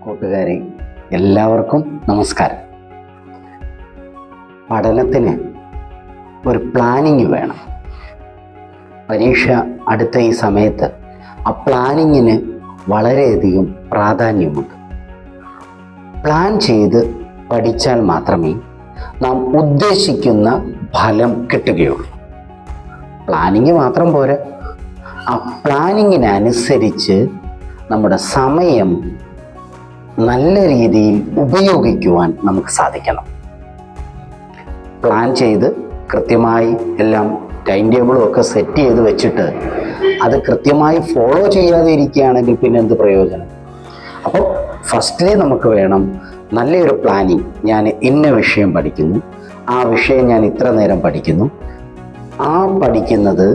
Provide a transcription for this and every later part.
കൂട്ടുകാരെ, എല്ലാവർക്കും നമസ്കാരം. പഠനത്തിന് ഒരു പ്ലാനിങ് വേണം. പരീക്ഷ അടുത്ത ഈ സമയത്ത് ആ പ്ലാനിങ്ങിന് വളരെയധികം പ്രാധാന്യമുണ്ട്. പ്ലാൻ ചെയ്ത് പഠിച്ചാൽ മാത്രമേ നാം ഉദ്ദേശിക്കുന്ന ഫലം കിട്ടുകയുള്ളൂ. പ്ലാനിങ് മാത്രം പോരാ, ആ പ്ലാനിങ്ങിനനുസരിച്ച് നമ്മുടെ സമയം നല്ല രീതിയിൽ ഉപയോഗിക്കുവാൻ നമുക്ക് സാധിക്കണം. പ്ലാൻ ചെയ്ത് കൃത്യമായി എല്ലാം ടൈം ടേബിളും ഒക്കെ സെറ്റ് ചെയ്ത് വെച്ചിട്ട് അത് കൃത്യമായി ഫോളോ ചെയ്യാതെ ഇരിക്കുകയാണെങ്കിൽ പിന്നെ എന്ത് പ്രയോജനം? അപ്പോൾ ഫസ്റ്റ്ലി നമുക്ക് വേണം നല്ലൊരു പ്ലാനിങ്. ഞാൻ ഇന്ന വിഷയം പഠിക്കുന്നു, ആ വിഷയം ഞാൻ ഇത്ര നേരം പഠിക്കുന്നു, ആ പഠിക്കുന്നത്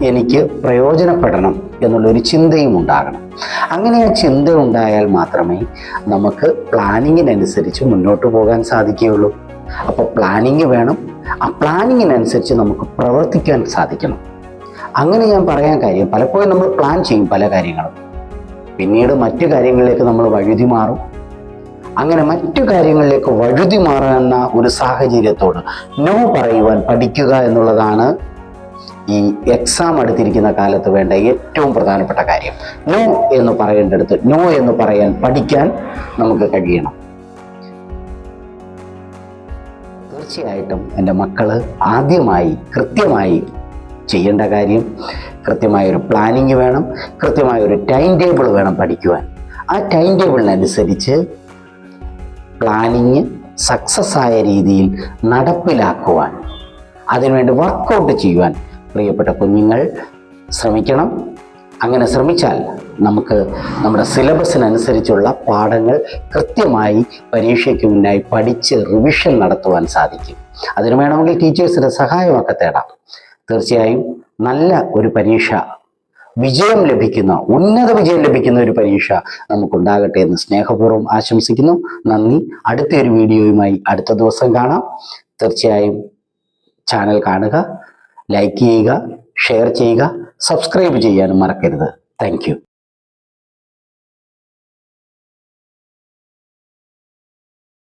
എനിക്ക് പ്രയോജനപ്പെടണം എന്നുള്ളൊരു ചിന്തയും ഉണ്ടാകണം. അങ്ങനെ ആ ചിന്ത ഉണ്ടായാൽ മാത്രമേ നമുക്ക് പ്ലാനിങ്ങിനനുസരിച്ച് മുന്നോട്ട് പോകാൻ സാധിക്കുകയുള്ളൂ. അപ്പോൾ പ്ലാനിങ് വേണം. ആ പ്ലാനിങ്ങിനനുസരിച്ച് നമുക്ക് പ്രവർത്തിക്കാൻ സാധിക്കണം. അങ്ങനെ ഞാൻ പറയാൻ കാര്യം, പലപ്പോഴും നമ്മൾ പ്ലാൻ ചെയ്യും പല കാര്യങ്ങളും, പിന്നീട് മറ്റു കാര്യങ്ങളിലേക്ക് നമ്മൾ വഴുതി മാറും. അങ്ങനെ മറ്റു കാര്യങ്ങളിലേക്ക് വഴുതി മാറുന്ന ഒരു സാഹചര്യത്തോട് നോ പറയുവാൻ പഠിക്കുക എന്നുള്ളതാണ് ഈ എക്സാം അടുത്തിരിക്കുന്ന കാലത്ത് വേണ്ട ഏറ്റവും പ്രധാനപ്പെട്ട കാര്യം. നോ എന്ന് പറയേണ്ടടുത്ത് നോ എന്ന് പറയാൻ പഠിക്കാൻ നമുക്ക് കഴിയണം. തീർച്ചയായിട്ടും എൻ്റെ മക്കള് ആദ്യമായി കൃത്യമായി ചെയ്യേണ്ട കാര്യം, കൃത്യമായൊരു പ്ലാനിങ് വേണം, കൃത്യമായൊരു ടൈം ടേബിൾ വേണം പഠിക്കുവാൻ. ആ ടൈം ടേബിളിനനുസരിച്ച് പ്ലാനിങ് സക്സസ് ആയ രീതിയിൽ നടപ്പിലാക്കുവാൻ, അതിനുവേണ്ടി വർക്കൗട്ട് ചെയ്യുവാൻ പ്രിയപ്പെട്ട കുഞ്ഞുങ്ങൾ ശ്രമിക്കണം. അങ്ങനെ ശ്രമിച്ചാൽ നമുക്ക് നമ്മുടെ സിലബസിനനുസരിച്ചുള്ള പാഠങ്ങൾ കൃത്യമായി പരീക്ഷയ്ക്ക് മുന്നായി പഠിച്ച് റിവിഷൻ നടത്തുവാൻ സാധിക്കും. അതിന് വേണമെങ്കിൽ ടീച്ചേഴ്സിൻ്റെ സഹായമൊക്കെ തേടാം. തീർച്ചയായും നല്ല ഒരു പരീക്ഷ, വിജയം ലഭിക്കുന്ന, ഉന്നത വിജയം ലഭിക്കുന്ന ഒരു പരീക്ഷ നമുക്കുണ്ടാകട്ടെ എന്ന് സ്നേഹപൂർവ്വം ആശംസിക്കുന്നു. നന്ദി. അടുത്തൊരു വീഡിയോയുമായി അടുത്ത ദിവസം കാണാം. തീർച്ചയായും ചാനൽ കാണുക, ലൈക്ക് ചെയ്യുക, ഷെയർ ചെയ്യുക, സബ്സ്ക്രൈബ് ചെയ്യാനും മറക്കരുത്. Thank you.